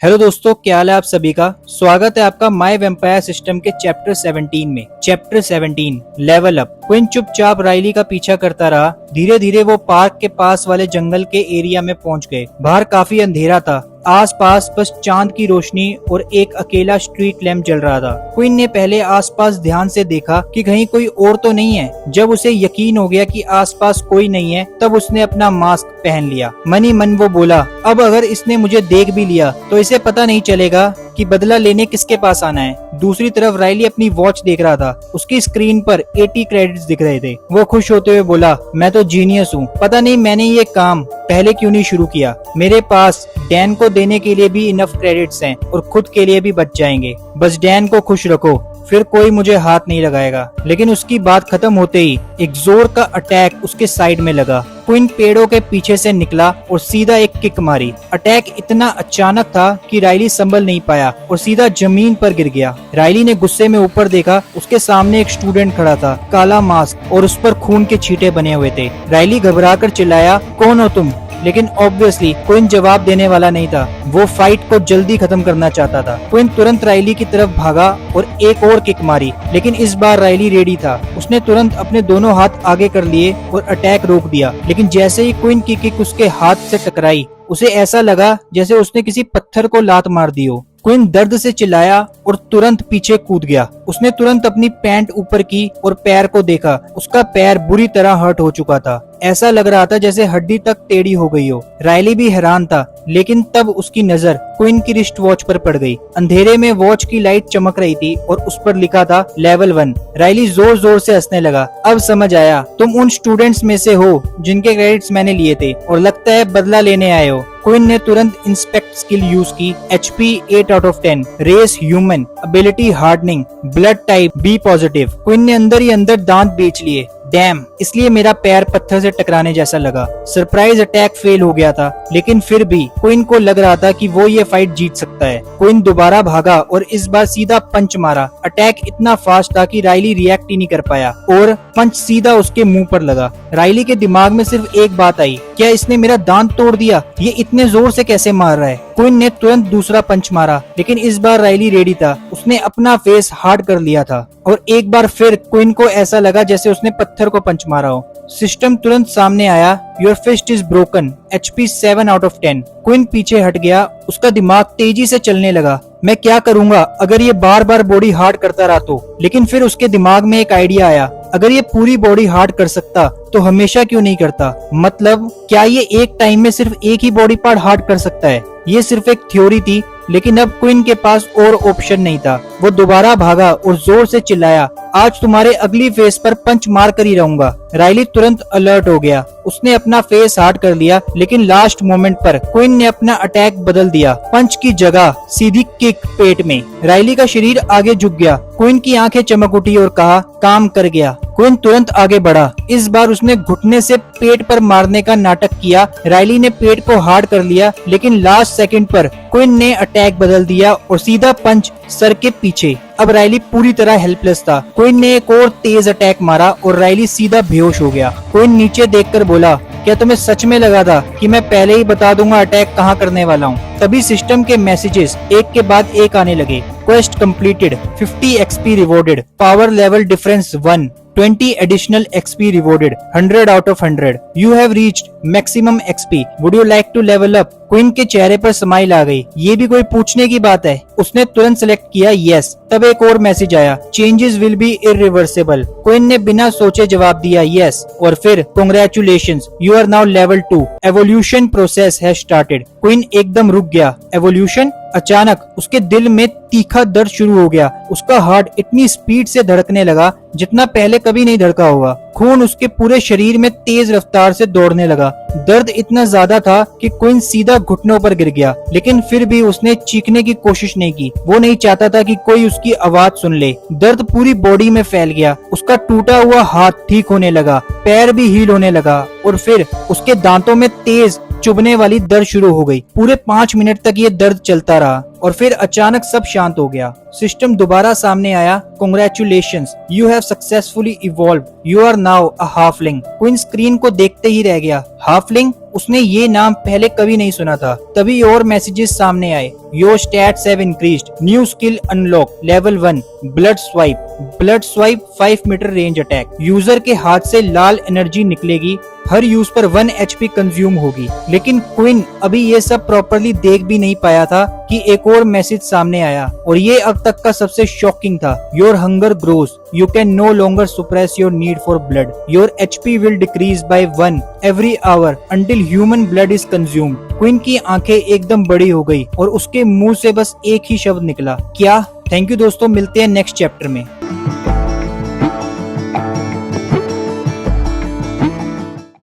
Hello दोस्तों, क्या हाल है आप सभी का। स्वागत है आपका माय वेम्पायर सिस्टम के चैप्टर 17 में। Chapter 17 level up. क्विन चुपचाप राइली का पीछा करता रहा। धीरे धीरे वो पार्क के पास वाले जंगल के एरिया में पहुंच गए। बाहर काफी अंधेरा था। आसपास बस चांद की रोशनी और एक अकेला स्ट्रीट लैंप जल रहा था। क्वीन ने पहले आसपास ध्यान से देखा कि कहीं कोई और तो नहीं है। जब उसे यकीन हो गया कि आसपास कोई नहीं है, तब उसने अपना मास्क पहन लिया। मन ही मन वो बोला, अब अगर इसने मुझे देख भी लिया तो इसे पता नहीं चलेगा कि बदला लेने किसके पास आना है। दूसरी तरफ राइली अपनी वॉच देख रहा था। उसकी स्क्रीन पर 80 क्रेडिट्स दिख रहे थे। वो खुश होते हुए बोला, मैं तो जीनियस हूँ। पता नहीं मैंने ये काम पहले क्यों नहीं शुरू किया। मेरे पास डैन को देने के लिए भी इनफ क्रेडिट्स हैं और खुद के लिए भी बच जाएंगे। बस डैन को खुश रखो, फिर कोई मुझे हाथ नहीं लगाएगा। लेकिन उसकी बात खत्म होते ही एक जोर का अटैक उसके साइड में लगा। क्वीन पेड़ों के पीछे से निकला और सीधा एक किक मारी। अटैक इतना अचानक था कि राइली संभल नहीं पाया और सीधा जमीन पर गिर गया। राइली ने गुस्से में ऊपर देखा। उसके सामने एक स्टूडेंट खड़ा था, काला मास्क और उस पर खून के छींटे बने हुए थे। राइली घबराकर चिल्लाया, कौन हो तुम? लेकिन ऑब्वियसली क्वीन जवाब देने वाला नहीं था। वो फाइट को जल्दी खत्म करना चाहता था। क्वीन तुरंत राइली की तरफ भागा और एक और किक मारी, लेकिन इस बार राइली रेडी था। उसने तुरंत अपने दोनों हाथ आगे कर लिए और अटैक रोक दिया। लेकिन जैसे ही क्वीन की किक उसके हाथ से टकराई, उसे ऐसा लगा जैसे उसने किसी पत्थर को लात मार दी हो। क्वीन दर्द से चिल्लाया और तुरंत पीछे कूद गया। उसने तुरंत अपनी पैंट ऊपर की और पैर को देखा। उसका पैर बुरी तरह हर्ट हो चुका था। ऐसा लग रहा था जैसे हड्डी तक टेढ़ी हो गई हो। राइली भी हैरान था, लेकिन तब उसकी नजर क्वीन की रिस्ट वॉच पर पड़ गई। अंधेरे में वॉच की लाइट चमक रही थी और उस पर लिखा था लेवल 1। राइली जोर जोर से हंसने लगा। अब समझ आया, तुम उन स्टूडेंट्स में से हो जिनके क्रेडिट्स मैंने लिए थे और लगता है बदला लेने आए हो। क्वीन ने तुरंत इंस्पेक्ट स्किल यूज की। HP 8 out of 10, race human, ability hardening, blood type B positive. Queen ने अंदर ही अंदर दांत बेच लिए। डैम, इसलिए मेरा पैर पत्थर से टकराने जैसा लगा। सरप्राइज अटैक फेल हो गया था, लेकिन फिर भी क्वीन को लग रहा था कि वो ये फाइट जीत सकता है। क्वीन दोबारा भागा और इस बार सीधा पंच मारा। अटैक इतना फास्ट था कि राइली रिएक्ट ही नहीं कर पाया और पंच सीधा उसके मुंह पर लगा। राइली के दिमाग में सिर्फ एक बात आई, क्या इसने मेरा दांत तोड़ दिया? ये इतने जोर से कैसे मार रहा है? क्वीन ने तुरंत दूसरा पंच मारा, लेकिन इस बार राइली रेडी था। उसने अपना फेस हार्ड कर लिया था और एक बार फिर क्वीन को ऐसा लगा जैसे उसने पत्थर को पंच मारा हो। सिस्टम तुरंत सामने आया, your fist is broken, HP 7 out of 10। Queen पीछे हट गया। उसका दिमाग तेजी से चलने लगा। मैं क्या करूंगा अगर ये बार बार बॉडी हार्ड करता रहा तो? लेकिन फिर उसके दिमाग में एक आइडिया आया, अगर ये पूरी बॉडी हार्ड कर सकता तो हमेशा क्यों नहीं करता? मतलब क्या ये एक टाइम में सिर्फ एक ही बॉडी पार्ट हार्ड कर सकता है? ये सिर्फ एक थ्योरी थी, लेकिन अब क्वीन के पास और ऑप्शन नहीं था। वो दोबारा भागा और जोर से चिल्लाया, आज तुम्हारे अगली फेस पर पंच मार कर ही रहूंगा। राइली तुरंत अलर्ट हो गया। उसने अपना फेस हार्ड कर लिया, लेकिन लास्ट मोमेंट पर क्वीन ने अपना अटैक बदल दिया। पंच की जगह सीधी किक पेट में। राइली का शरीर आगे झुक गया। क्वीन की आंखें चमक उठी और कहा, काम कर गया। क्वीन तुरंत आगे बढ़ा। इस बार उसने घुटने से पेट पर मारने का नाटक किया। राइली ने पेट को हार्ड कर लिया, लेकिन लास्ट सेकंड पर क्वीन ने अटैक बदल दिया और सीधा पंच सर के पीछे। अब राइली पूरी तरह हेल्पलेस था। क्वीन ने एक और तेज अटैक मारा और राइली सीधा बेहोश हो गया। क्वीन नीचे देखकर बोला, क्या तुम्हें सच में लगा था कि मैं पहले ही बता दूंगा अटैक कहाँ करने वाला हूँ? तभी सिस्टम के मैसेजेस एक के बाद एक आने लगे। Quest completed, 50 XP rewarded, power level difference 1, 20 additional XP rewarded, 100 out of 100. You have reached maximum XP. Would you like to level up? Queen के चेहरे पर स्माइल आ गई। ये भी कोई पूछने की बात है? उसने तुरंत सेलेक्ट किया यस। तब एक और मैसेज आया, changes will be irreversible. Queen ने बिना सोचे जवाब दिया यस और फिर congratulations, you are now level 2। Evolution process has started. Queen एकदम रुक गया। एवोल्यूशन? अचानक उसके दिल में तीखा दर्द शुरू हो गया। उसका हार्ट इतनी स्पीड से धड़कने लगा जितना पहले कभी नहीं धड़का होगा। खून उसके पूरे शरीर में तेज रफ्तार से दौड़ने लगा। दर्द इतना ज्यादा था कि क्वीन सीधा घुटनों पर गिर गया, लेकिन फिर भी उसने चीखने की कोशिश नहीं की। वो नहीं चाहता था कि कोई उसकी आवाज सुन ले। दर्द पूरी बॉडी में फैल गया। उसका टूटा हुआ हाथ ठीक होने लगा, पैर भी हील होने लगा और फिर उसके दांतों में तेज चुभने वाली दर्द शुरू हो गई। पूरे 5 मिनट तक ये दर्द चलता रहा और फिर अचानक सब शांत हो गया। सिस्टम दोबारा सामने आया। Congratulations, you have successfully evolved. You are now a halfling. Queen screen को देखते ही रह गया। हाफलिंग? उसने ये नाम पहले कभी नहीं सुना था। तभी और मैसेजेस सामने आए। Your stats have increased. New skill unlocked. Level 1. Blood swipe. Blood swipe 5 metre range attack. User के हाथ से लाल एनर्जी निकलेगी। हर यूज पर 1 HP कंज्यूम होगी। लेकिन क्वीन अभी ये सब प्रॉपरली देख भी नहीं पाया था कि एक और मैसेज सामने आया और ये अब तक का सबसे शॉकिंग था। Your hunger grows, you can no longer suppress your need for blood, your HP will decrease by 1 every hour until human blood is consumed. Queen की आंखें एकदम बड़ी हो गई और उसके मुंह से बस एक ही शब्द निकला, क्या? थैंक यू दोस्तों, मिलते हैं नेक्स्ट चैप्टर में।